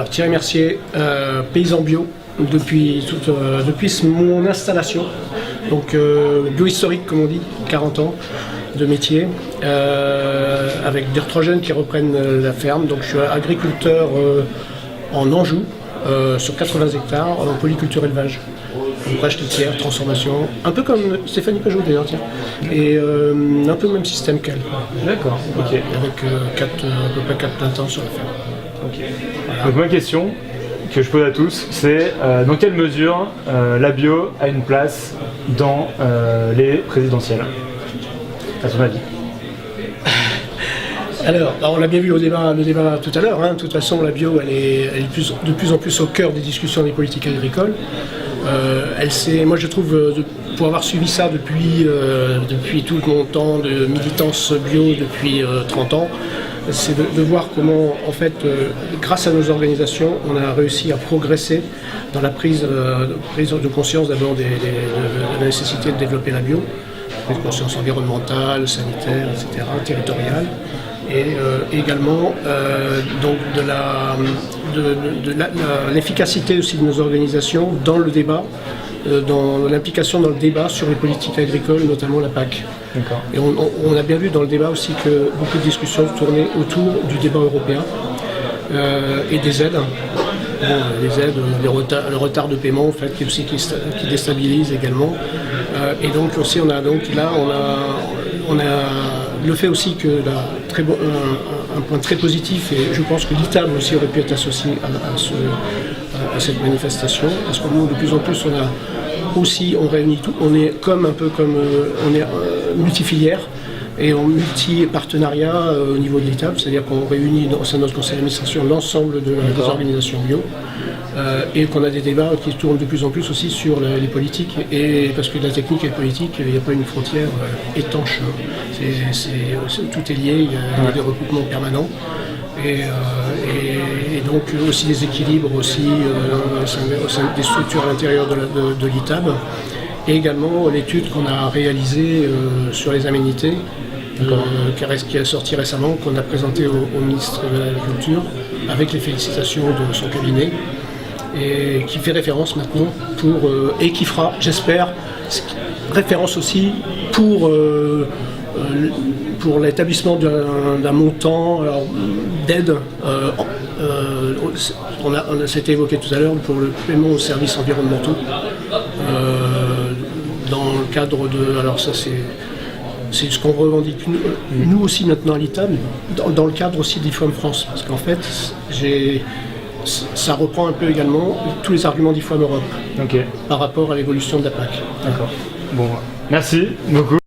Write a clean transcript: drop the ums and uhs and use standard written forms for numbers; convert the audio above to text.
Alors Thierry Mercier, paysan bio depuis mon installation, donc bio historique comme on dit, 40 ans de métier, avec 2-3 jeunes qui reprennent la ferme. Donc je suis agriculteur en Anjou, sur 80 hectares, en polyculture élevage. Prêche laitière, transformation, un peu comme Stéphanie Pajot d'ailleurs, tiens, et un peu le même système qu'elle. D'accord, ok. Avec à peu près 4 plein temps sur la ferme. Okay. Voilà. Donc ma question que je pose à tous, c'est dans quelle mesure la bio a une place dans les présidentielles, à ton avis? Alors, on l'a bien vu le débat tout à l'heure, hein. De toute façon la bio elle est de plus en plus au cœur des discussions des politiques agricoles. Moi je trouve, pour avoir suivi ça depuis tout mon temps de militance bio depuis 30 ans, c'est de voir comment, en fait, grâce à nos organisations, on a réussi à progresser dans la prise de conscience d'abord de la nécessité de développer la bio, prise de conscience environnementale, sanitaire, etc., territoriale, et également donc de l'efficacité aussi de nos organisations dans le débat, dans l'implication dans le débat sur les politiques agricoles, notamment la PAC. Et on a bien vu dans le débat aussi que beaucoup de discussions tournaient autour du débat européen et des aides. Bon, les aides, le retard de paiement en fait, qui déstabilise également. Et donc aussi on a le fait aussi que un point très positif, et je pense que l'ITAB aussi aurait pu être associé à cette manifestation, parce que nous de plus en plus on réunit tout, on est on est multifilière et en multi-partenariat au niveau de l'ITAB, c'est-à-dire qu'on réunit au sein de notre conseil d'administration l'ensemble des organisations bio, et qu'on a des débats qui tournent de plus en plus aussi sur les politiques, et parce que la technique et la politique, il n'y a pas une frontière étanche, tout est lié, il y a des recoupements permanents, et donc aussi des équilibres aussi au sein des structures à l'intérieur de l'ITAB, et également l'étude qu'on a réalisée sur les aménités, qui est sortie récemment, qu'on a présentée au ministre de l'Agriculture, avec les félicitations de son cabinet, et qui fait référence maintenant et qui fera, j'espère, référence aussi pour l'établissement d'un montant d'aide. C'était évoqué tout à l'heure pour le paiement aux services environnementaux, dans le cadre de... Alors ça c'est ce qu'on revendique nous aussi maintenant à l'ITAB, dans le cadre aussi d'IFOAM France, parce qu'en fait ça reprend un peu également tous les arguments d'IFOAM Europe par rapport à l'évolution de la PAC. D'accord. Bon, merci beaucoup.